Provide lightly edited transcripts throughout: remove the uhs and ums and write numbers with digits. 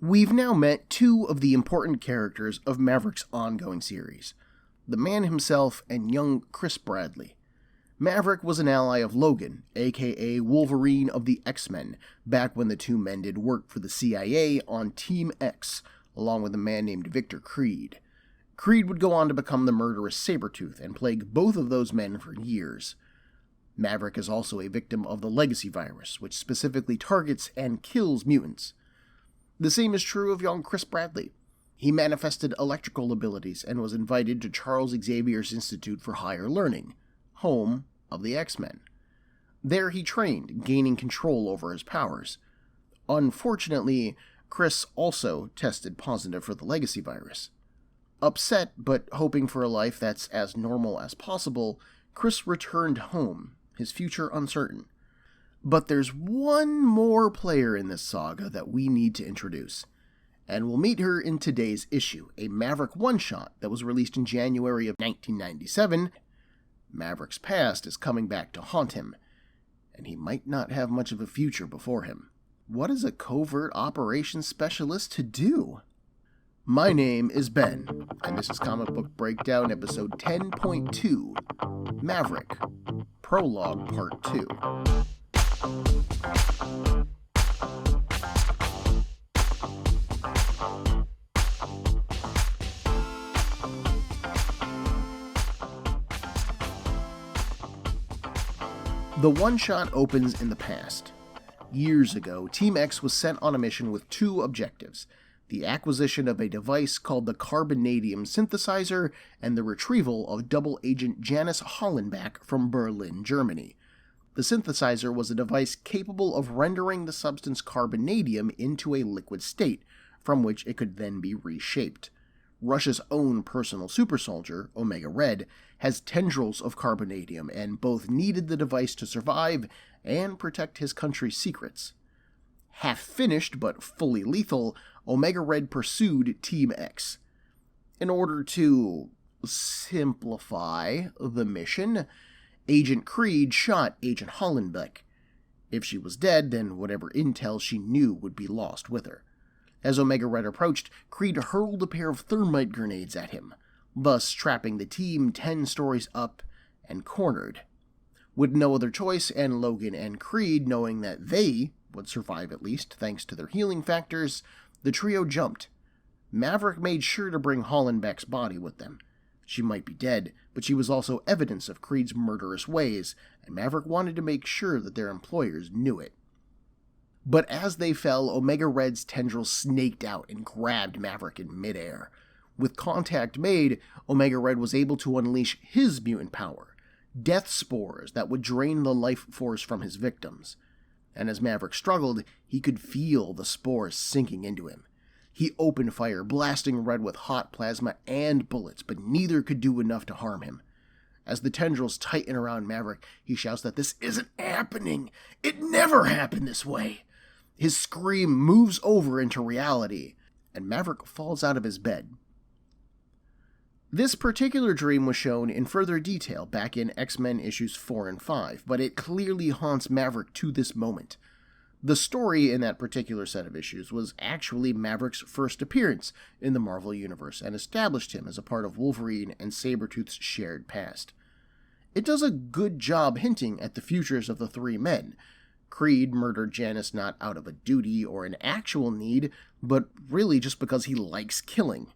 We've now met two of the important characters of Maverick's ongoing series, the man himself and young Chris Bradley. Maverick was an ally of Logan, aka Wolverine of the X-Men, back when the two men did work for the CIA on Team X, along with a man named Victor Creed. Creed would go on to become the murderous Sabretooth and plague both of those men for years. Maverick is also a victim of the legacy virus, which specifically targets and kills mutants. The same is true of young Chris Bradley. He manifested electrical abilities and was invited to Charles Xavier's Institute for Higher Learning, home of the X-Men. There he trained, gaining control over his powers. Unfortunately, Chris also tested positive for the legacy virus. Upset, but hoping for a life that's as normal as possible, Chris returned home, his future uncertain. But there's one more player in this saga that we need to introduce, and we'll meet her in today's issue, a Maverick one-shot that was released in January of 1997. Maverick's past is coming back to haunt him, and he might not have much of a future before him. What is a covert operations specialist to do? My name is Ben, and this is Comic Book Breakdown episode 10.2, Maverick, Prologue Part 2. The one-shot opens in the past. Years ago, Team X was sent on a mission with two objectives: the acquisition of a device called the Carbonadium Synthesizer and the retrieval of double agent Janice Hollenbach from Berlin, Germany. The synthesizer was a device capable of rendering the substance carbonadium into a liquid state, from which it could then be reshaped. Russia's own personal super soldier, Omega Red, has tendrils of carbonadium and both needed the device to survive and protect his country's secrets. Half finished but fully lethal, Omega Red pursued Team X. In order to simplify the mission, Agent Creed shot Agent Hollenbeck. If she was dead, then whatever intel she knew would be lost with her. As Omega Red approached, Creed hurled a pair of thermite grenades at him, thus trapping the team 10 stories up and cornered. With no other choice, and Logan and Creed knowing that they would survive at least thanks to their healing factors, the trio jumped. Maverick made sure to bring Hollenbeck's body with them. She might be dead, but she was also evidence of Creed's murderous ways, and Maverick wanted to make sure that their employers knew it. But as they fell, Omega Red's tendrils snaked out and grabbed Maverick in midair. With contact made, Omega Red was able to unleash his mutant power, death spores that would drain the life force from his victims. And as Maverick struggled, he could feel the spores sinking into him. He opened fire, blasting Red with hot plasma and bullets, but neither could do enough to harm him. As the tendrils tighten around Maverick, he shouts that this isn't happening. It never happened this way. His scream moves over into reality, and Maverick falls out of his bed. This particular dream was shown in further detail back in X-Men issues 4 and 5, but it clearly haunts Maverick to this moment. The story in that particular set of issues was actually Maverick's first appearance in the Marvel Universe and established him as a part of Wolverine and Sabretooth's shared past. It does a good job hinting at the futures of the three men. Creed murdered Janice not out of a duty or an actual need, but really just because he likes killing.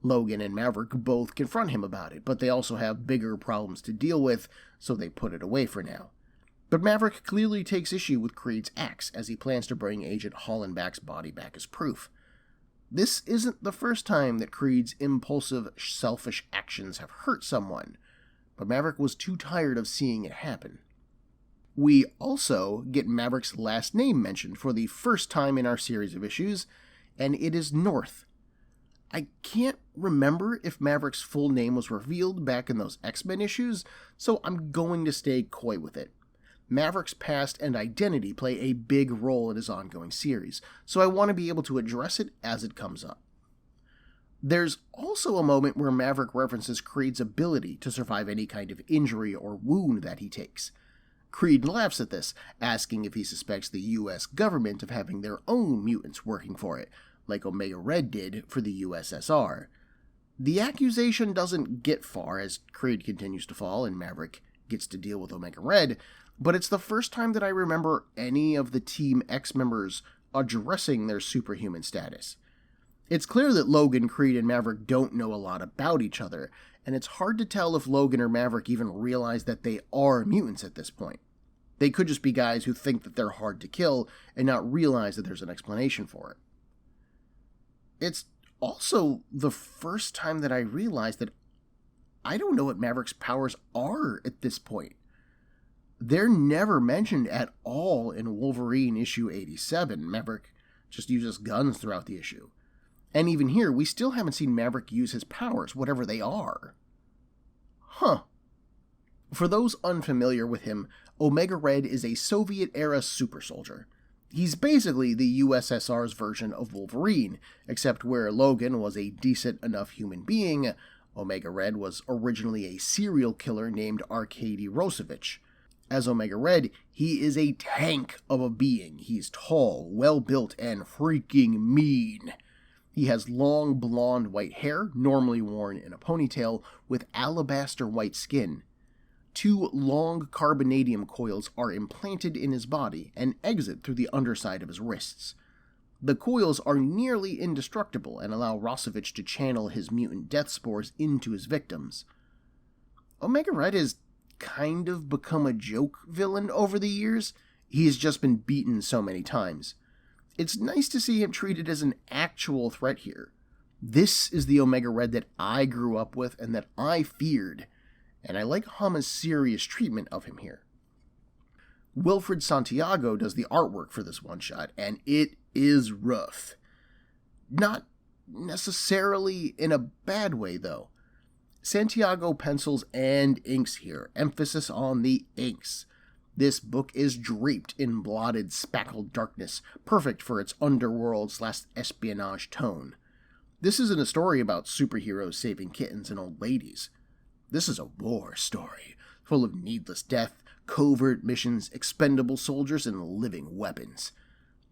Logan and Maverick both confront him about it, but they also have bigger problems to deal with, so they put it away for now. But Maverick clearly takes issue with Creed's acts as he plans to bring Agent Hollenbeck's body back as proof. This isn't the first time that Creed's impulsive, selfish actions have hurt someone, but Maverick was too tired of seeing it happen. We also get Maverick's last name mentioned for the first time in our series of issues, and it is North. I can't remember if Maverick's full name was revealed back in those X-Men issues, so I'm going to stay coy with it. Maverick's past and identity play a big role in his ongoing series, so I want to be able to address it as it comes up. There's also a moment where Maverick references Creed's ability to survive any kind of injury or wound that he takes. Creed laughs at this, asking if he suspects the US government of having their own mutants working for it, like Omega Red did for the USSR. The accusation doesn't get far as Creed continues to fall and Maverick gets to deal with Omega Red, but it's the first time that I remember any of the Team X members addressing their superhuman status. It's clear that Logan, Creed, and Maverick don't know a lot about each other, and it's hard to tell if Logan or Maverick even realize that they are mutants at this point. They could just be guys who think that they're hard to kill and not realize that there's an explanation for it. It's also the first time that I realized that I don't know what Maverick's powers are at this point. They're never mentioned at all in Wolverine issue 87. Maverick just uses guns throughout the issue. And even here, we still haven't seen Maverick use his powers, whatever they are. Huh. For those unfamiliar with him, Omega Red is a Soviet-era super soldier. He's basically the USSR's version of Wolverine, except where Logan was a decent enough human being, Omega Red was originally a serial killer named Arkady Rosevich. As Omega Red, he is a tank of a being. He's tall, well-built, and freaking mean. He has long blonde white hair, normally worn in a ponytail, with alabaster white skin. 2 long carbonadium coils are implanted in his body and exit through the underside of his wrists. The coils are nearly indestructible and allow Rosevich to channel his mutant death spores into his victims. Omega Red has kind of become a joke villain over the years. He's just been beaten so many times. It's nice to see him treated as an actual threat here. This is the Omega Red that I grew up with and that I feared, and I like Hama's serious treatment of him here. Wilfred Santiago does the artwork for this one-shot, and it is rough. Not necessarily in a bad way, though. Santiago pencils and inks here, emphasis on the inks. This book is draped in blotted, spackled darkness, perfect for its underworld/espionage tone. This isn't a story about superheroes saving kittens and old ladies. This is a war story, full of needless death, covert missions, expendable soldiers, and living weapons.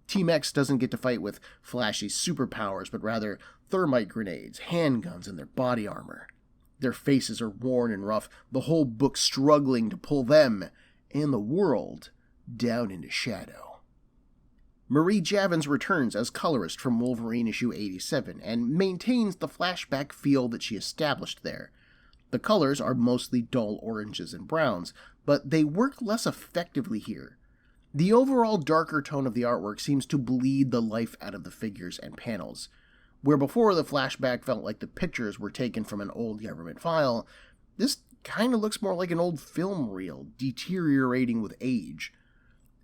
Team X doesn't get to fight with flashy superpowers, but rather thermite grenades, handguns, and their body armor. Their faces are worn and rough, the whole book struggling to pull them and the world down into shadow. Marie Javins returns as colorist from Wolverine issue 87 and maintains the flashback feel that she established there. The colors are mostly dull oranges and browns, but they work less effectively here. The overall darker tone of the artwork seems to bleed the life out of the figures and panels. Where before the flashback felt like the pictures were taken from an old government file, this kind of looks more like an old film reel, deteriorating with age.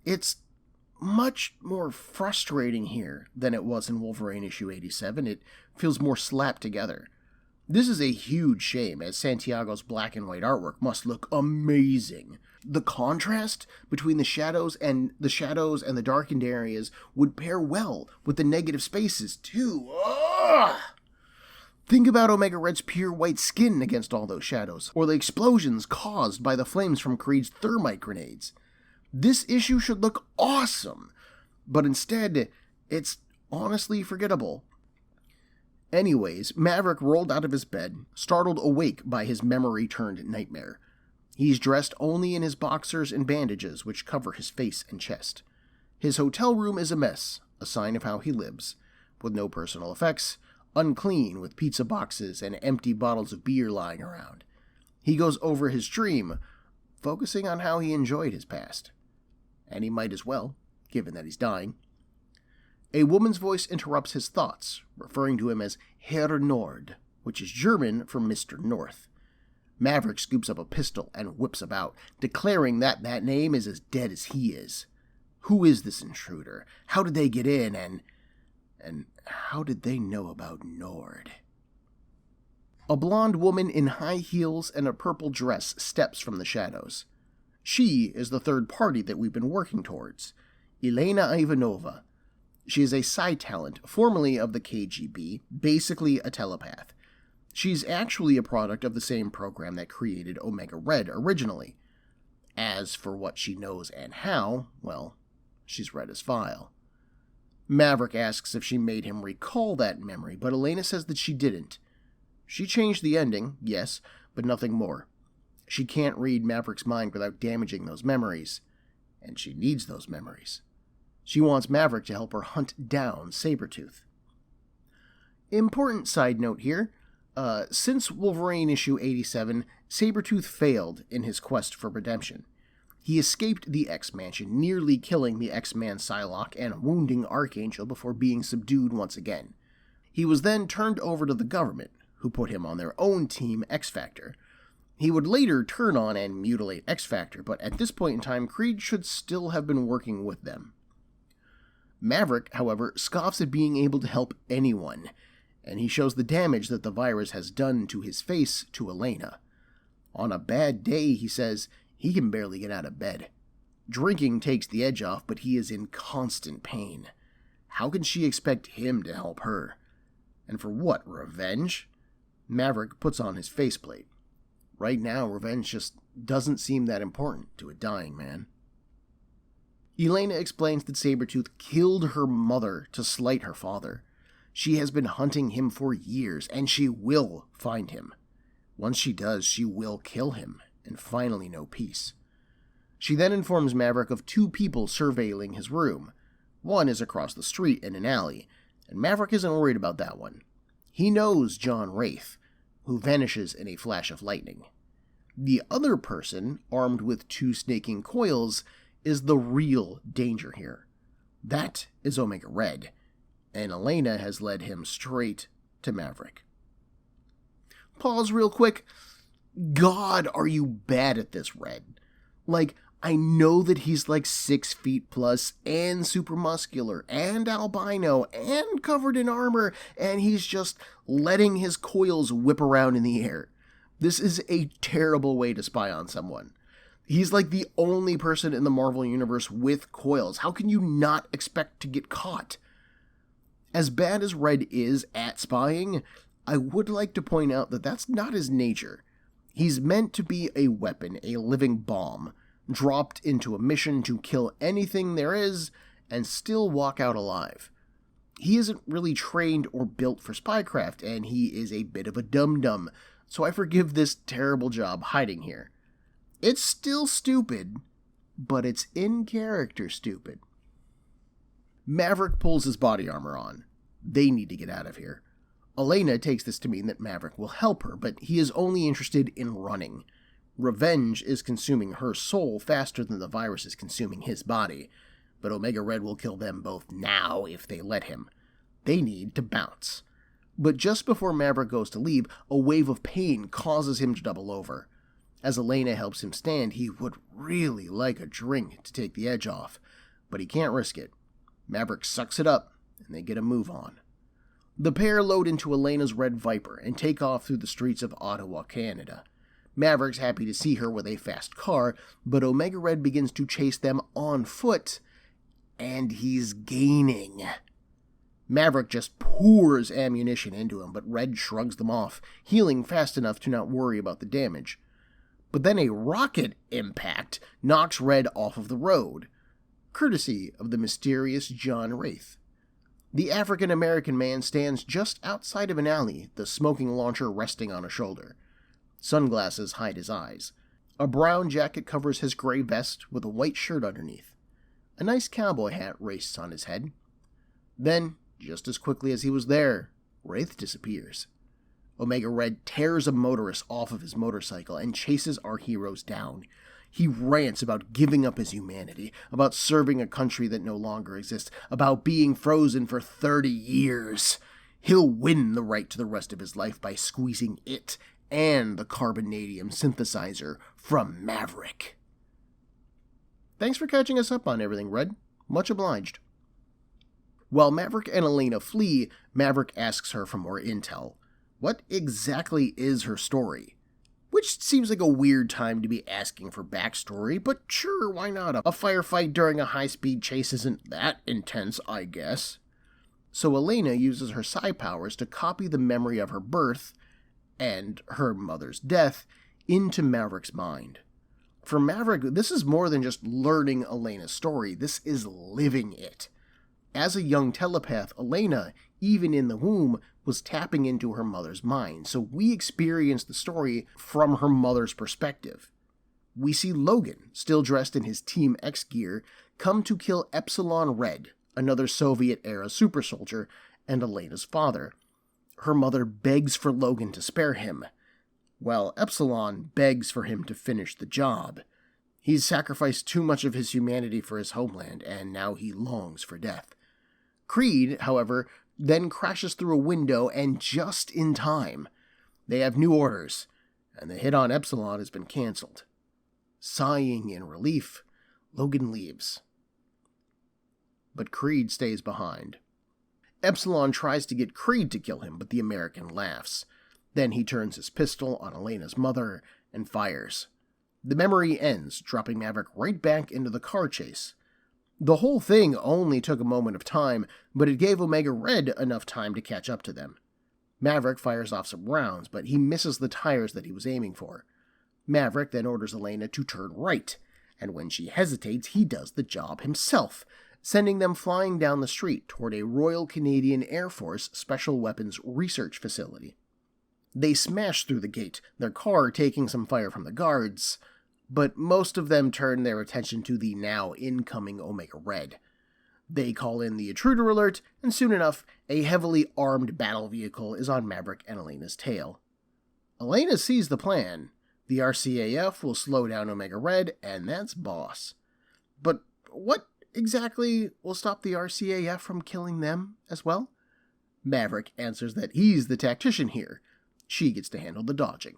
It's much more frustrating here than it was in Wolverine issue 87. It feels more slapped together. This is a huge shame, as Santiago's black and white artwork must look amazing. The contrast between the shadows and the darkened areas would pair well with the negative spaces, too. Ugh! Think about Omega Red's pure white skin against all those shadows, or the explosions caused by the flames from Creed's thermite grenades. This issue should look awesome, but instead, it's honestly forgettable. Anyways, Maverick rolled out of his bed, startled awake by his memory-turned-nightmare. He's dressed only in his boxers and bandages, which cover his face and chest. His hotel room is a mess, a sign of how he lives, with no personal effects, unclean with pizza boxes and empty bottles of beer lying around. He goes over his dream, focusing on how he enjoyed his past. And he might as well, given that he's dying. A woman's voice interrupts his thoughts, referring to him as Herr Nord, which is German for Mr. North. Maverick scoops up a pistol and whips about, declaring that name is as dead as he is. Who is this intruder? How did they get in? And how did they know about Nord? A blonde woman in high heels and a purple dress steps from the shadows. She is the third party that we've been working towards, Elena Ivanova. She is a psi talent, formerly of the KGB, basically a telepath. She's actually a product of the same program that created Omega Red originally. As for what she knows and how, well, she's read his file. Maverick asks if she made him recall that memory, but Elena says that she didn't. She changed the ending, yes, but nothing more. She can't read Maverick's mind without damaging those memories, and she needs those memories. She wants Maverick to help her hunt down Sabretooth. Important side note here, since Wolverine issue 87, Sabretooth failed in his quest for redemption. He escaped the X-Mansion, nearly killing the X-Man Psylocke and wounding Archangel before being subdued once again. He was then turned over to the government, who put him on their own team, X-Factor. He would later turn on and mutilate X-Factor, but at this point in time, Creed should still have been working with them. Maverick, however, scoffs at being able to help anyone, and he shows the damage that the virus has done to his face to Elena. On a bad day, he says, he can barely get out of bed. Drinking takes the edge off, but he is in constant pain. How can she expect him to help her? And for what, revenge? Maverick puts on his faceplate. Right now, revenge just doesn't seem that important to a dying man. Elena explains that Sabretooth killed her mother to slight her father. She has been hunting him for years, and she will find him. Once she does, she will kill him, and finally know peace. She then informs Maverick of two people surveilling his room. One is across the street in an alley, and Maverick isn't worried about that one. He knows John Wraith, who vanishes in a flash of lightning. The other person, armed with two snaking coils, is the real danger here. That is Omega Red, and Elena has led him straight to Maverick. Pause real quick. God, are you bad at this, Red? Like, I know that he's like 6 feet plus, and super muscular, and albino, and covered in armor, and he's just letting his coils whip around in the air. This is a terrible way to spy on someone. He's like the only person in the Marvel Universe with coils. How can you not expect to get caught? As bad as Red is at spying, I would like to point out that that's not his nature. He's meant to be a weapon, a living bomb, dropped into a mission to kill anything there is and still walk out alive. He isn't really trained or built for spycraft, and he is a bit of a dum-dum, so I forgive this terrible job hiding here. It's still stupid, but it's in character stupid. Maverick pulls his body armor on. They need to get out of here. Elena takes this to mean that Maverick will help her, but he is only interested in running. Revenge is consuming her soul faster than the virus is consuming his body, but Omega Red will kill them both now if they let him. They need to bounce. But just before Maverick goes to leave, a wave of pain causes him to double over. As Elena helps him stand, he would really like a drink to take the edge off, but he can't risk it. Maverick sucks it up, and they get a move on. The pair load into Elena's Red Viper and take off through the streets of Ottawa, Canada. Maverick's happy to see her with a fast car, but Omega Red begins to chase them on foot, and he's gaining. Maverick just pours ammunition into him, but Red shrugs them off, healing fast enough to not worry about the damage. But then a rocket impact knocks Red off of the road, courtesy of the mysterious John Wraith. The African-American man stands just outside of an alley, the smoking launcher resting on a shoulder. Sunglasses hide his eyes. A brown jacket covers his gray vest with a white shirt underneath. A nice cowboy hat rests on his head. Then, just as quickly as he was there, Wraith disappears. Omega Red tears a motorist off of his motorcycle and chases our heroes down. He rants about giving up his humanity, about serving a country that no longer exists, about being frozen for 30 years. He'll win the right to the rest of his life by squeezing it and the carbonadium synthesizer from Maverick. Thanks for catching us up on everything, Red. Much obliged. While Maverick and Elena flee, Maverick asks her for more intel. What exactly is her story? Which seems like a weird time to be asking for backstory, but sure, why not? A firefight during a high-speed chase isn't that intense, I guess. So Elena uses her psi powers to copy the memory of her birth and her mother's death into Maverick's mind. For Maverick, this is more than just learning Elena's story. This is living it. As a young telepath, Elena, even in the womb, was tapping into her mother's mind, so we experience the story from her mother's perspective. We see Logan, still dressed in his Team X gear, come to kill Epsilon Red, another Soviet-era super soldier, and Elena's father. Her mother begs for Logan to spare him, while Epsilon begs for him to finish the job. He's sacrificed too much of his humanity for his homeland, and now he longs for death. Creed, however, then crashes through a window, and just in time. They have new orders, and the hit on Epsilon has been cancelled. Sighing in relief, Logan leaves. But Creed stays behind. Epsilon tries to get Creed to kill him, but the American laughs. Then he turns his pistol on Elena's mother and fires. The memory ends, dropping Maverick right back into the car chase. The whole thing only took a moment of time, but it gave Omega Red enough time to catch up to them. Maverick fires off some rounds, but he misses the tires that he was aiming for. Maverick then orders Elena to turn right, and when she hesitates, he does the job himself, sending them flying down the street toward a Royal Canadian Air Force Special Weapons Research Facility. They smash through the gate, their car taking some fire from the guards, but most of them turn their attention to the now incoming Omega Red. They call in the intruder alert, and soon enough, a heavily armed battle vehicle is on Maverick and Elena's tail. Elena sees the plan. The RCAF will slow down Omega Red, and that's boss. But what exactly will stop the RCAF from killing them as well? Maverick answers that he's the tactician here. She gets to handle the dodging.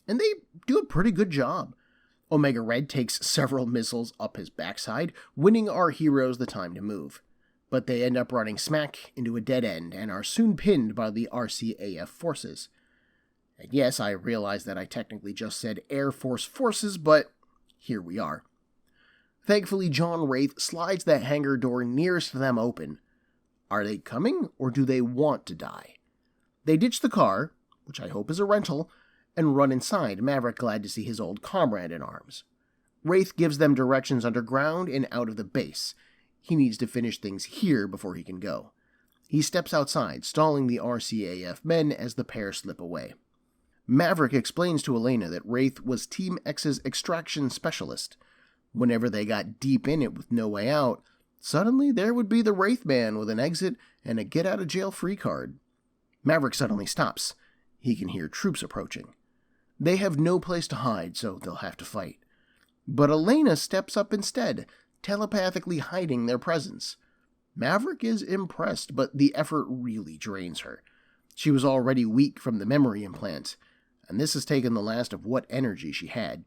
And they do a pretty good job. Omega Red takes several missiles up his backside, winning our heroes the time to move. But they end up running smack into a dead end and are soon pinned by the RCAF forces. And yes, I realize that I technically just said Air Force forces, but here we are. Thankfully, John Wraith slides that hangar door nearest to them open. Are they coming, or do they want to die? They ditch the car, which I hope is a rental, and run inside, Maverick glad to see his old comrade in arms. Wraith gives them directions underground and out of the base. He needs to finish things here before he can go. He steps outside, stalling the RCAF men as the pair slip away. Maverick explains to Elena that Wraith was Team X's extraction specialist. Whenever they got deep in it with no way out, suddenly there would be the Wraith man with an exit and a get-out-of-jail-free card. Maverick suddenly stops. He can hear troops approaching. They have no place to hide, so they'll have to fight. But Elena steps up instead, telepathically hiding their presence. Maverick is impressed, but the effort really drains her. She was already weak from the memory implant, and this has taken the last of what energy she had.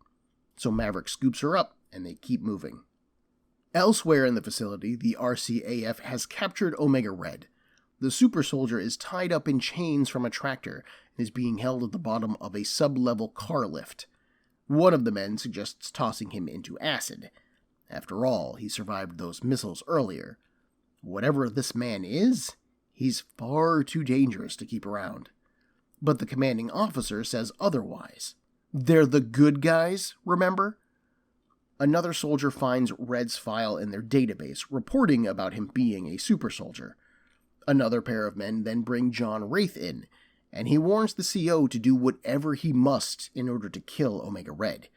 So Maverick scoops her up, and they keep moving. Elsewhere in the facility, the RCAF has captured Omega Red. The super soldier is tied up in chains from a tractor and is being held at the bottom of a sub-level car lift. One of the men suggests tossing him into acid. After all, he survived those missiles earlier. Whatever this man is, he's far too dangerous to keep around. But the commanding officer says otherwise. They're the good guys, remember? Another soldier finds Red's file in their database, reporting about him being a super soldier. Another pair of men then bring John Wraith in, and he warns the CO to do whatever he must in order to kill Omega Red.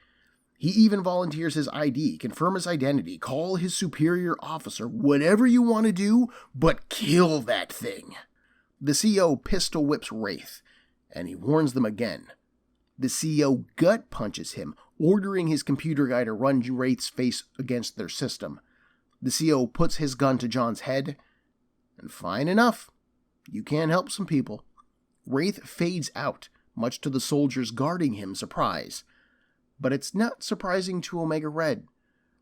He even volunteers his ID, confirm his identity, call his superior officer, whatever you want to do, but kill that thing. The CO pistol whips Wraith, and he warns them again. The CO gut punches him, ordering his computer guy to run Wraith's face against their system. The CO puts his gun to John's head, and fine enough, you can't help some people. Wraith fades out, much to the soldiers guarding him surprise. But it's not surprising to Omega Red.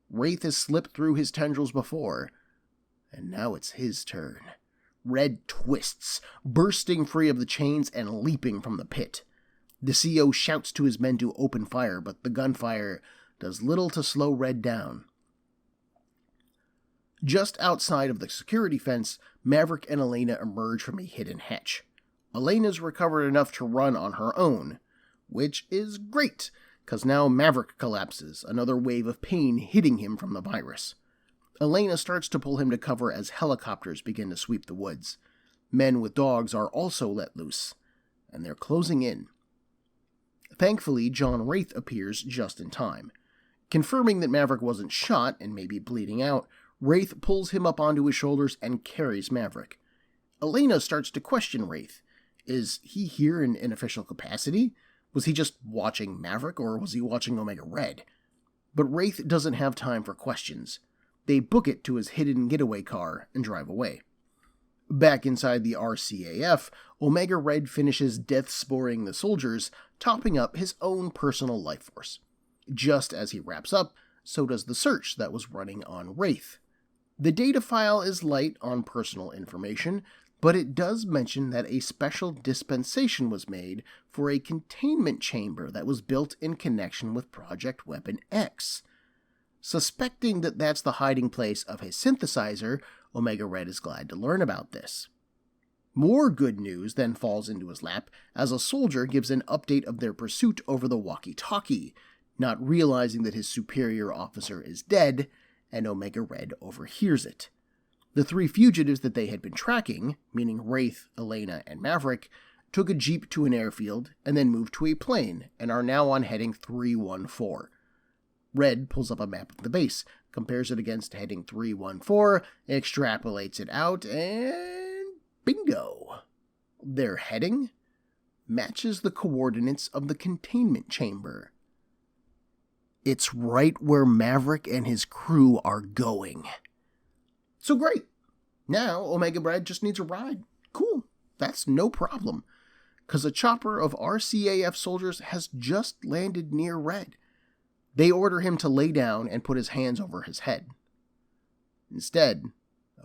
Wraith has slipped through his tendrils before, and now it's his turn. Red twists, bursting free of the chains and leaping from the pit. The CO shouts to his men to open fire, but the gunfire does little to slow Red down. Just outside of the security fence, Maverick and Elena emerge from a hidden hatch. Elena's recovered enough to run on her own, which is great, because now Maverick collapses, another wave of pain hitting him from the virus. Elena starts to pull him to cover as helicopters begin to sweep the woods. Men with dogs are also let loose, and they're closing in. Thankfully, John Wraith appears just in time. Confirming that Maverick wasn't shot and maybe bleeding out, Wraith pulls him up onto his shoulders and carries Maverick. Elena starts to question Wraith. Is he here in an official capacity? Was he just watching Maverick, or was he watching Omega Red? But Wraith doesn't have time for questions. They book it to his hidden getaway car and drive away. Back inside the RCAF, Omega Red finishes death-sporing the soldiers, topping up his own personal life force. Just as he wraps up, so does the search that was running on Wraith. The data file is light on personal information, but it does mention that a special dispensation was made for a containment chamber that was built in connection with Project Weapon X. Suspecting that that's the hiding place of his synthesizer, Omega Red is glad to learn about this. More good news then falls into his lap as a soldier gives an update of their pursuit over the walkie-talkie, not realizing that his superior officer is dead, and Omega Red overhears it. The three fugitives that they had been tracking, meaning Wraith, Elena, and Maverick, took a jeep to an airfield and then moved to a plane and are now on heading 314. Red pulls up a map of the base, compares it against heading 314, extrapolates it out, and bingo! Their heading matches the coordinates of the containment chamber. It's right where Maverick and his crew are going. So great. Now Omega Red just needs a ride. Cool. That's no problem. Because a chopper of RCAF soldiers has just landed near Red. They order him to lay down and put his hands over his head. Instead,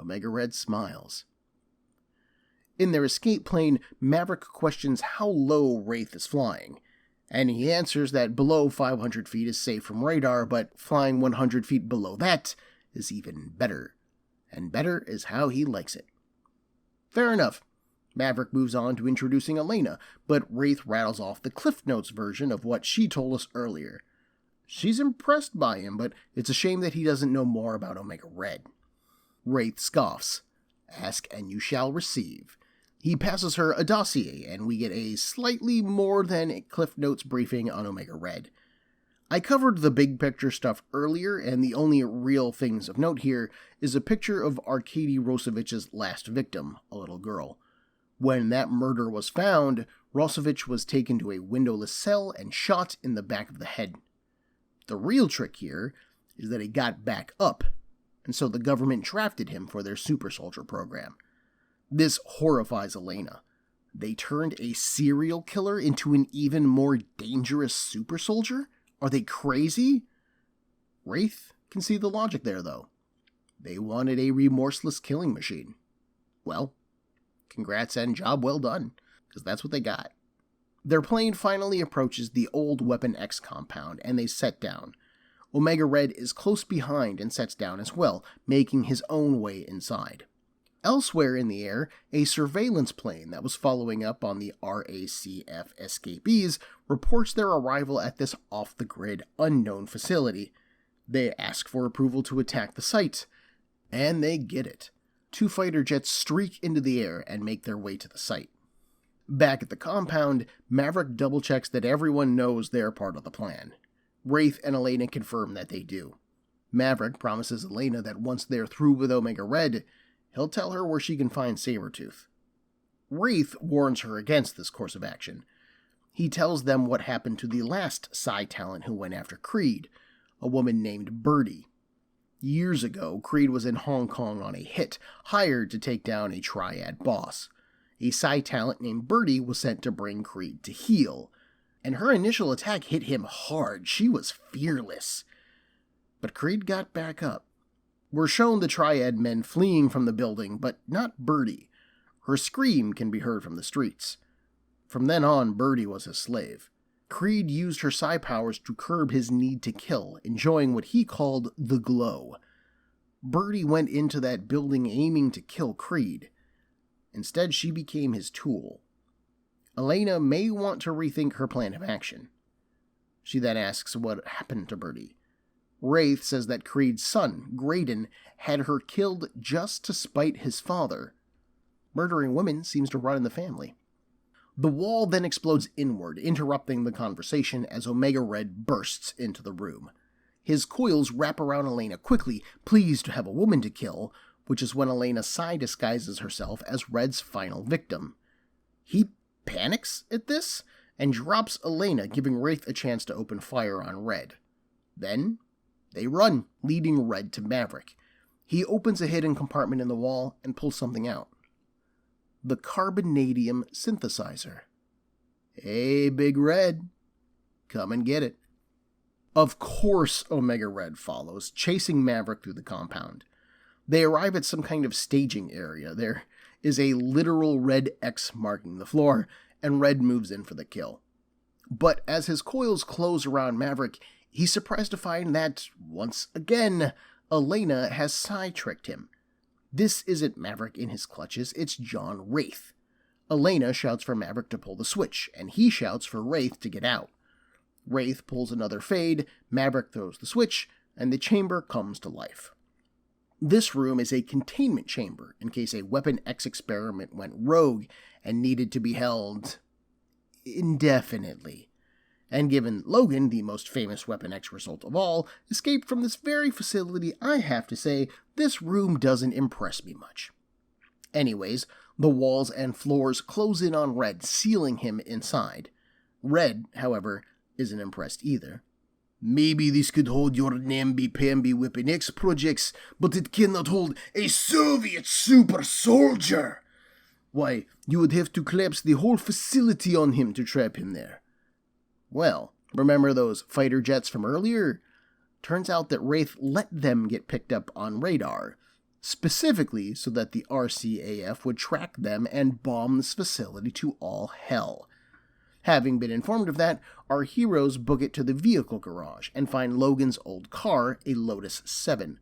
Omega Red smiles. In their escape plane, Maverick questions how low Wraith is flying, and he answers that below 500 feet is safe from radar, but flying 100 feet below that is even better. And better is how he likes it. Fair enough. Maverick moves on to introducing Elena, but Wraith rattles off the Cliff Notes version of what she told us earlier. She's impressed by him, but it's a shame that he doesn't know more about Omega Red. Wraith scoffs. Ask and you shall receive. He passes her a dossier, and we get a slightly more than a Cliff Notes briefing on Omega Red. I covered the big picture stuff earlier, and the only real things of note here is a picture of Arkady Rosovich's last victim, a little girl. When that murder was found, Rosovich was taken to a windowless cell and shot in the back of the head. The real trick here is that he got back up, and so the government drafted him for their super soldier program. This horrifies Elena. They turned a serial killer into an even more dangerous super soldier? Are they crazy? Wraith can see the logic there, though. They wanted a remorseless killing machine. Well, congrats and job well done, because that's what they got. Their plane finally approaches the old Weapon X compound, and they set down. Omega Red is close behind and sets down as well, making his own way inside. Elsewhere in the air, a surveillance plane that was following up on the RACF escapees reports their arrival at this off-the-grid, unknown facility. They ask for approval to attack the site, and they get it. 2 fighter jets streak into the air and make their way to the site. Back at the compound, Maverick double-checks that everyone knows they're part of the plan. Wraith and Elena confirm that they do. Maverick promises Elena that once they're through with Omega Red, he'll tell her where she can find Sabretooth. Wraith warns her against this course of action. He tells them what happened to the last Psi talent who went after Creed, a woman named Birdie. Years ago, Creed was in Hong Kong on a hit, hired to take down a triad boss. A Psi talent named Birdie was sent to bring Creed to heel, and her initial attack hit him hard. She was fearless. But Creed got back up. We're shown the triad men fleeing from the building, but not Birdie. Her scream can be heard from the streets. From then on, Birdie was his slave. Creed used her psi powers to curb his need to kill, enjoying what he called the glow. Birdie went into that building aiming to kill Creed. Instead, she became his tool. Elena may want to rethink her plan of action. She then asks what happened to Birdie. Wraith says that Creed's son, Graydon, had her killed just to spite his father. Murdering women seems to run in the family. The wall then explodes inward, interrupting the conversation as Omega Red bursts into the room. His coils wrap around Elena quickly, pleased to have a woman to kill, which is when Elena disguises herself as Red's final victim. He panics at this and drops Elena, giving Wraith a chance to open fire on Red. Then they run, leading Red to Maverick. He opens a hidden compartment in the wall and pulls something out. The carbonadium synthesizer. Hey, Big Red, come and get it. Of course, Omega Red follows, chasing Maverick through the compound. They arrive at some kind of staging area. There is a literal red X marking the floor, and Red moves in for the kill. But as his coils close around Maverick, he's surprised to find that, once again, Elena has side-tricked him. This isn't Maverick in his clutches, it's John Wraith. Elena shouts for Maverick to pull the switch, and he shouts for Wraith to get out. Wraith pulls another fade, Maverick throws the switch, and the chamber comes to life. This room is a containment chamber, in case a Weapon X experiment went rogue and needed to be held indefinitely. And given Logan, the most famous Weapon X result of all, escaped from this very facility, I have to say, this room doesn't impress me much. Anyways, the walls and floors close in on Red, sealing him inside. Red, however, isn't impressed either. Maybe this could hold your namby-pamby Weapon X projects, but it cannot hold a Soviet super soldier! Why, you would have to collapse the whole facility on him to trap him there. Well, remember those fighter jets from earlier? Turns out that Wraith let them get picked up on radar, specifically so that the RCAF would track them and bomb this facility to all hell. Having been informed of that, our heroes book it to the vehicle garage and find Logan's old car, a Lotus 7.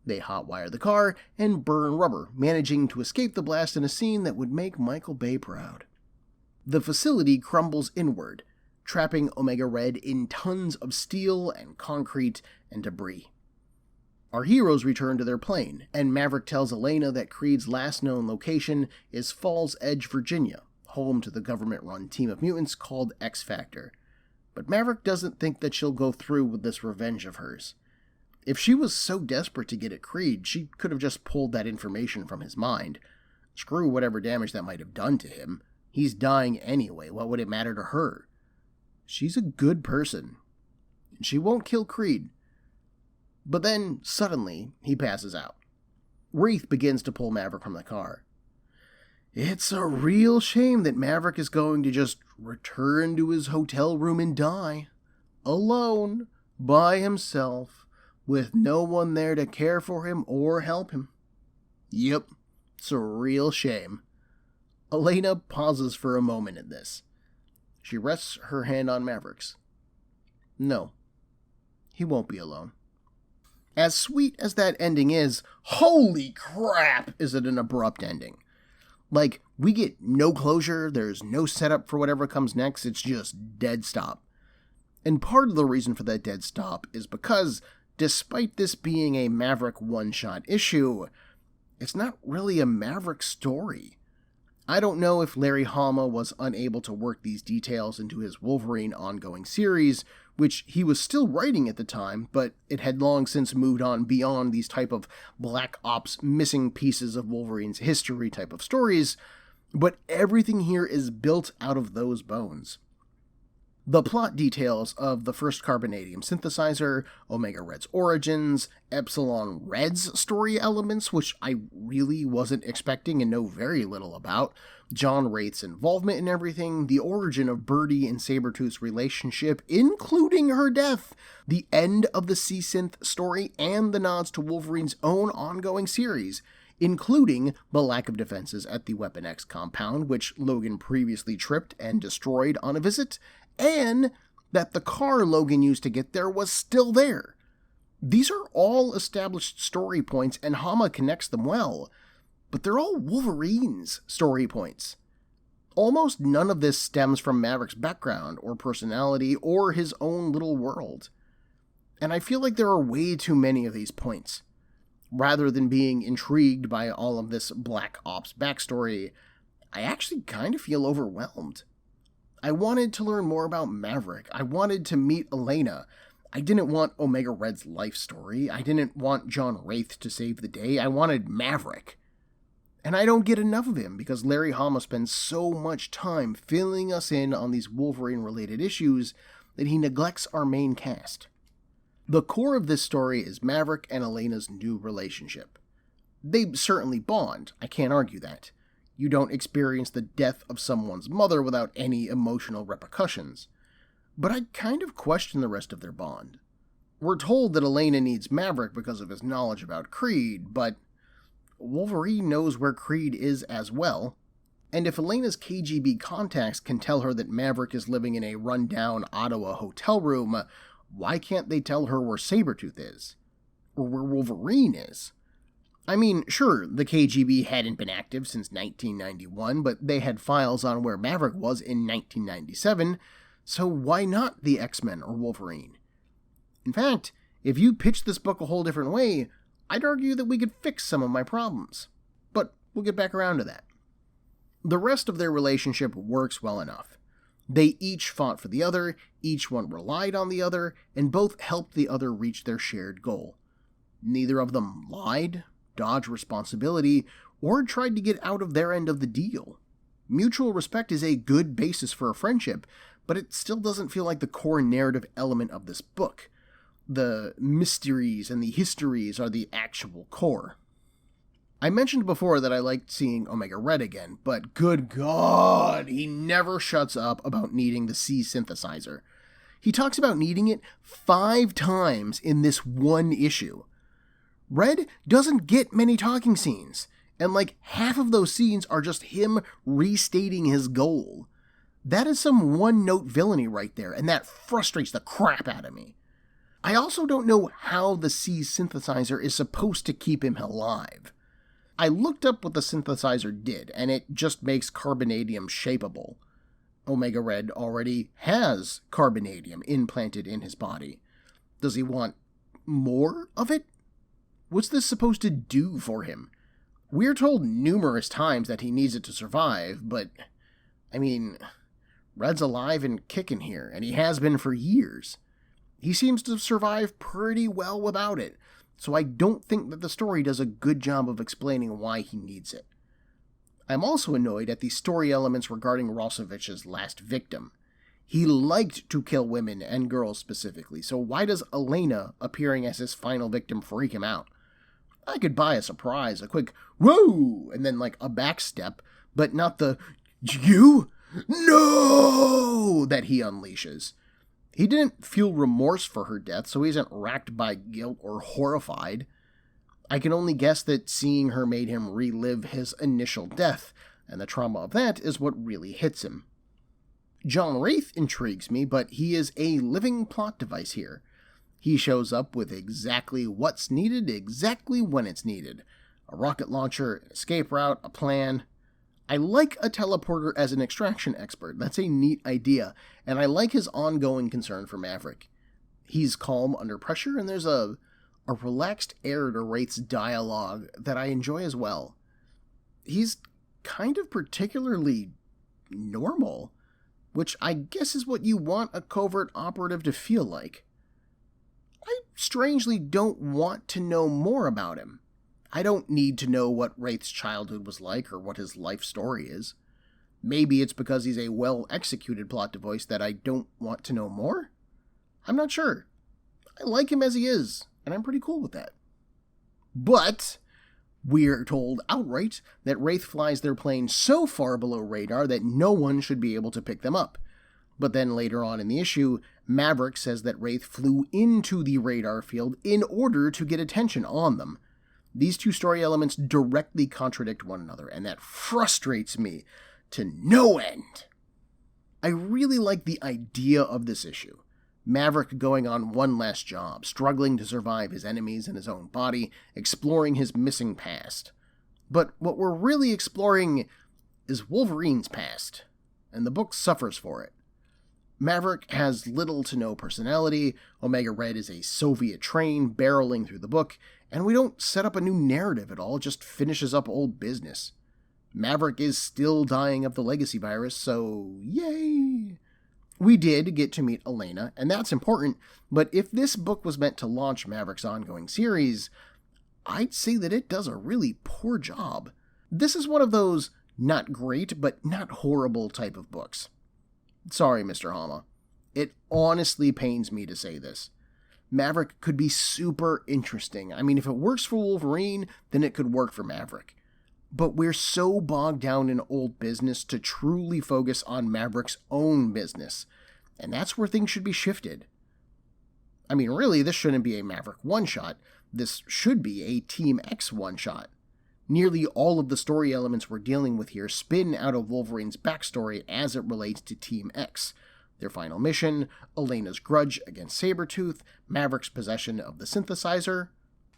They hotwire the car and burn rubber, managing to escape the blast in a scene that would make Michael Bay proud. The facility crumbles inward, trapping Omega Red in tons of steel and concrete and debris. Our heroes return to their plane, and Maverick tells Elena that Creed's last known location is Falls Edge, Virginia, home to the government-run team of mutants called X Factor. But Maverick doesn't think that she'll go through with this revenge of hers. If she was so desperate to get at Creed, she could have just pulled that information from his mind. Screw whatever damage that might have done to him. He's dying anyway, what would it matter to her? She's a good person, and she won't kill Creed. But then, suddenly, he passes out. Wraith begins to pull Maverick from the car. It's a real shame that Maverick is going to just return to his hotel room and die. Alone, by himself, with no one there to care for him or help him. Yep, it's a real shame. Elena pauses for a moment at this. She rests her hand on Maverick's. No, he won't be alone. As sweet as that ending is, holy crap, is it an abrupt ending. Like, we get no closure, there's no setup for whatever comes next, it's just dead stop. And part of the reason for that dead stop is because, despite this being a Maverick one-shot issue, it's not really a Maverick story. I don't know if Larry Hama was unable to work these details into his Wolverine ongoing series, which he was still writing at the time, but it had long since moved on beyond these type of Black Ops missing pieces of Wolverine's history type of stories, but everything here is built out of those bones. The plot details of the first carbonadium synthesizer, Omega Red's origins, Epsilon Red's story elements, which I really wasn't expecting and know very little about, John Wraith's involvement in everything, the origin of Birdie and Sabretooth's relationship, including her death, the end of the C-Synth story, and the nods to Wolverine's own ongoing series, including the lack of defenses at the Weapon X compound, which Logan previously tripped and destroyed on a visit, and that the car Logan used to get there was still there. These are all established story points, and Hama connects them well, but they're all Wolverine's story points. Almost none of this stems from Maverick's background or personality or his own little world. And I feel like there are way too many of these points. Rather than being intrigued by all of this Black Ops backstory, I actually kind of feel overwhelmed. I wanted to learn more about Maverick. I wanted to meet Elena. I didn't want Omega Red's life story. I didn't want John Wraith to save the day. I wanted Maverick. And I don't get enough of him because Larry Hama spends so much time filling us in on these Wolverine-related issues that he neglects our main cast. The core of this story is Maverick and Elena's new relationship. They certainly bond, I can't argue that. You don't experience the death of someone's mother without any emotional repercussions. But I kind of question the rest of their bond. We're told that Elena needs Maverick because of his knowledge about Creed, but Wolverine knows where Creed is as well. And if Elena's KGB contacts can tell her that Maverick is living in a run-down Ottawa hotel room, why can't they tell her where Sabretooth is? Or where Wolverine is? I mean, sure, the KGB hadn't been active since 1991, but they had files on where Maverick was in 1997, so why not the X-Men or Wolverine? In fact, if you pitched this book a whole different way, I'd argue that we could fix some of my problems. But we'll get back around to that. The rest of their relationship works well enough. They each fought for the other, each one relied on the other, and both helped the other reach their shared goal. Neither of them lied, dodged responsibility, or tried to get out of their end of the deal. Mutual respect is a good basis for a friendship, but it still doesn't feel like the core narrative element of this book. The mysteries and the histories are the actual core. I mentioned before that I liked seeing Omega Red again, but good God, he never shuts up about needing the C synthesizer. He talks about needing it 5 times in this one issue. Red doesn't get many talking scenes, and like half of those scenes are just him restating his goal. That is some one-note villainy right there, and that frustrates the crap out of me. I also don't know how the C synthesizer is supposed to keep him alive. I looked up what the synthesizer did, and it just makes carbonadium shapeable. Omega Red already has carbonadium implanted in his body. Does he want more of it? What's this supposed to do for him? We're told numerous times that he needs it to survive, but, I mean, Red's alive and kicking here, and he has been for years. He seems to survive pretty well without it, so I don't think that the story does a good job of explaining why he needs it. I'm also annoyed at the story elements regarding Rosovich's last victim. He liked to kill women and girls specifically, so why does Elena appearing as his final victim freak him out? I could buy a surprise, a quick whoa, and then like a backstep, but not the you? No! That he unleashes. He didn't feel remorse for her death, so he isn't racked by guilt or horrified. I can only guess that seeing her made him relive his initial death, and the trauma of that is what really hits him. John Wraith intrigues me, but he is a living plot device here. He shows up with exactly what's needed, exactly when it's needed. A rocket launcher, an escape route, a plan. I like a teleporter as an extraction expert. That's a neat idea, and I like his ongoing concern for Maverick. He's calm under pressure, and there's a relaxed air to Wraith's dialogue that I enjoy as well. He's kind of particularly normal, which I guess is what you want a covert operative to feel like. I strangely don't want to know more about him. I don't need to know what Wraith's childhood was like or what his life story is. Maybe it's because he's a well-executed plot device that I don't want to know more? I'm not sure. I like him as he is, and I'm pretty cool with that. But we're told outright that Wraith flies their plane so far below radar that no one should be able to pick them up. But then later on in the issue, Maverick says that Wraith flew into the radar field in order to get attention on them. These two story elements directly contradict one another, and that frustrates me to no end. I really like the idea of this issue. Maverick going on one last job, struggling to survive his enemies and his own body, exploring his missing past. But what we're really exploring is Wolverine's past, and the book suffers for it. Maverick has little to no personality, Omega Red is a Soviet train barreling through the book, and we don't set up a new narrative at all, it just finishes up old business. Maverick is still dying of the legacy virus, so yay! We did get to meet Elena, and that's important, but if this book was meant to launch Maverick's ongoing series, I'd say that it does a really poor job. This is one of those not great, but not horrible type of books. Sorry, Mr. Hama. It honestly pains me to say this. Maverick could be super interesting. I mean, if it works for Wolverine, then it could work for Maverick. But we're so bogged down in old business to truly focus on Maverick's own business. And that's where things should be shifted. I mean, really, this shouldn't be a Maverick one-shot. This should be a Team X one-shot. Nearly all of the story elements we're dealing with here spin out of Wolverine's backstory as it relates to Team X. Their final mission, Elena's grudge against Sabretooth, Maverick's possession of the synthesizer.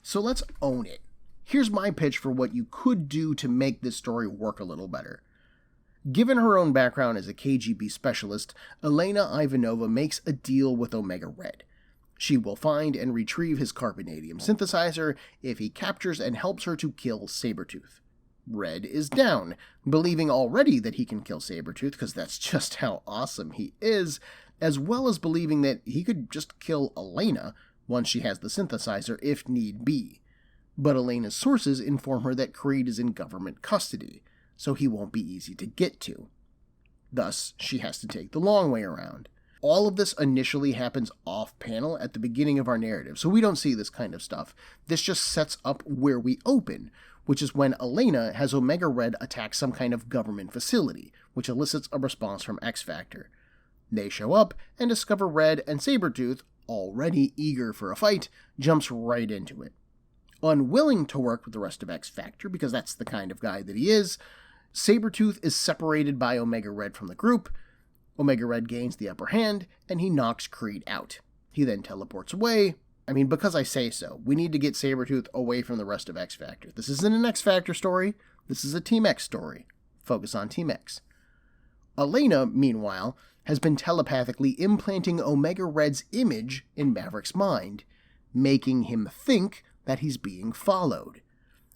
So let's own it. Here's my pitch for what you could do to make this story work a little better. Given her own background as a KGB specialist, Elena Ivanova makes a deal with Omega Red. She will find and retrieve his carbonadium synthesizer if he captures and helps her to kill Sabretooth. Red is down, believing already that he can kill Sabretooth because that's just how awesome he is, as well as believing that he could just kill Elena once she has the synthesizer if need be. But Elena's sources inform her that Creed is in government custody, so he won't be easy to get to. Thus, she has to take the long way around. All of this initially happens off-panel at the beginning of our narrative, so we don't see this kind of stuff. This just sets up where we open, which is when Elena has Omega Red attack some kind of government facility, which elicits a response from X-Factor. They show up and discover Red, and Sabretooth, already eager for a fight, jumps right into it. Unwilling to work with the rest of X-Factor, because that's the kind of guy that he is, Sabretooth is separated by Omega Red from the group. Omega Red gains the upper hand, and he knocks Creed out. He then teleports away. I mean, because I say so. We need to get Sabretooth away from the rest of X-Factor. This isn't an X-Factor story. This is a Team X story. Focus on Team X. Elena, meanwhile, has been telepathically implanting Omega Red's image in Maverick's mind, making him think that he's being followed.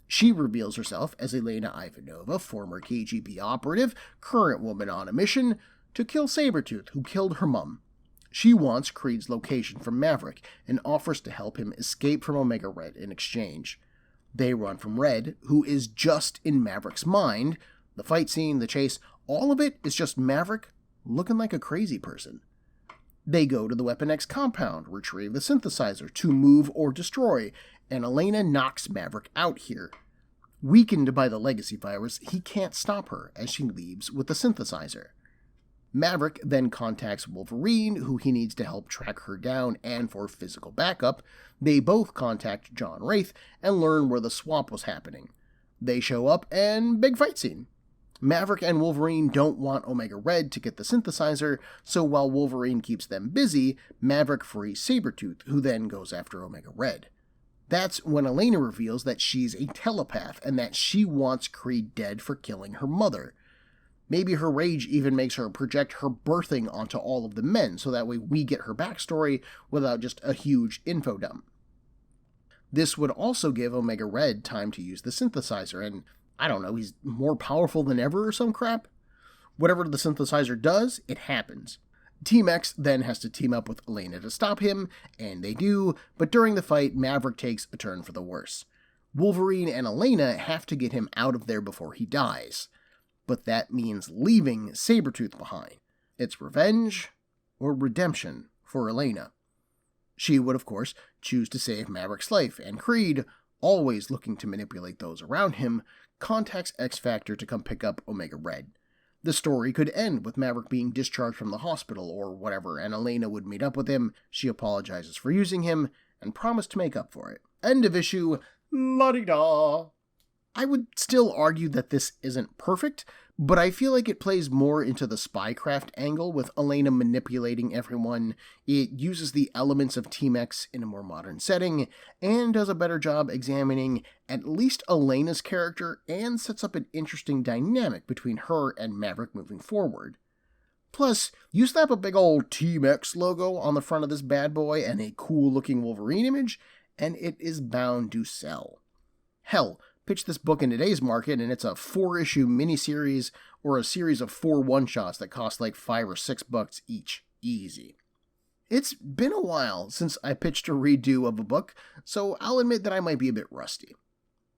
She reveals herself as Elena Ivanova, former KGB operative, current woman on a mission to kill Sabretooth, who killed her mum. She wants Creed's location from Maverick and offers to help him escape from Omega Red in exchange. They run from Red, who is just in Maverick's mind. The fight scene, the chase, all of it is just Maverick looking like a crazy person. They go to the Weapon X compound, retrieve the synthesizer to move or destroy, and Elena knocks Maverick out here. Weakened by the legacy virus, he can't stop her as she leaves with the synthesizer. Maverick then contacts Wolverine, who he needs to help track her down and for physical backup. They both contact John Wraith and learn where the swap was happening. They show up and big fight scene. Maverick and Wolverine don't want Omega Red to get the synthesizer, so while Wolverine keeps them busy, Maverick frees Sabretooth, who then goes after Omega Red. That's when Elena reveals that she's a telepath and that she wants Creed dead for killing her mother. Maybe her rage even makes her project her birthing onto all of the men, so that way we get her backstory without just a huge info dump. This would also give Omega Red time to use the synthesizer, and I don't know, he's more powerful than ever or some crap? Whatever the synthesizer does, it happens. Team X then has to team up with Elena to stop him, and they do, but during the fight, Maverick takes a turn for the worse. Wolverine and Elena have to get him out of there before he dies. But that means leaving Sabretooth behind. It's revenge or redemption for Elena. She would, of course, choose to save Maverick's life, and Creed, always looking to manipulate those around him, contacts X-Factor to come pick up Omega Red. The story could end with Maverick being discharged from the hospital or whatever, and Elena would meet up with him. She apologizes for using him and promised to make up for it. End of issue. La-di-da. I would still argue that this isn't perfect, but I feel like it plays more into the spycraft angle with Elena manipulating everyone. It uses the elements of Team X in a more modern setting, and does a better job examining at least Elena's character, and sets up an interesting dynamic between her and Maverick moving forward. Plus, you slap a big old Team X logo on the front of this bad boy and a cool-looking Wolverine image, and it is bound to sell. Hell, pitch this book in today's market and it's a 4-issue miniseries or a series of 4 one-shots that cost like $5 or $6 each. Easy. It's been a while since I pitched a redo of a book, so I'll admit that I might be a bit rusty.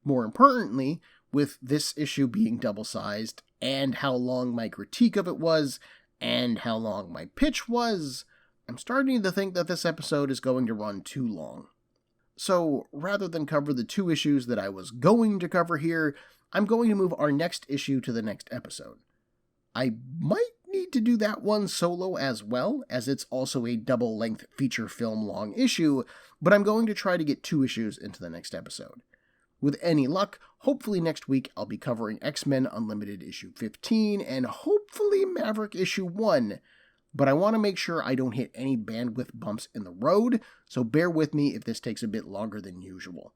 More importantly, with this issue being double-sized, and how long my critique of it was, and how long my pitch was, I'm starting to think that this episode is going to run too long. So, rather than cover the 2 issues that I was going to cover here, I'm going to move our next issue to the next episode. I might need to do that one solo as well, as it's also a double-length feature film long issue, but I'm going to try to get 2 issues into the next episode. With any luck, hopefully next week I'll be covering X-Men Unlimited issue 15 and hopefully Maverick issue 1, but I want to make sure I don't hit any bandwidth bumps in the road, so bear with me if this takes a bit longer than usual.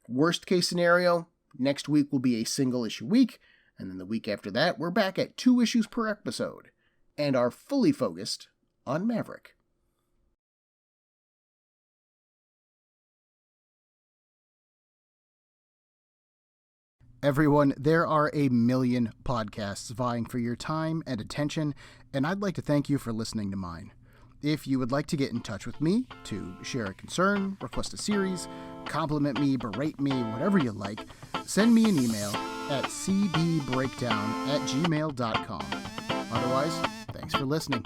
Worst case scenario, next week will be a single issue week, and then the week after that we're back at 2 issues per episode, and are fully focused on Maverick. Everyone, there are a million podcasts vying for your time and attention, and I'd like to thank you for listening to mine. If you would like to get in touch with me, to share a concern, request a series, compliment me, berate me, whatever you like, send me an email at cbbreakdown@gmail.com. Otherwise, thanks for listening.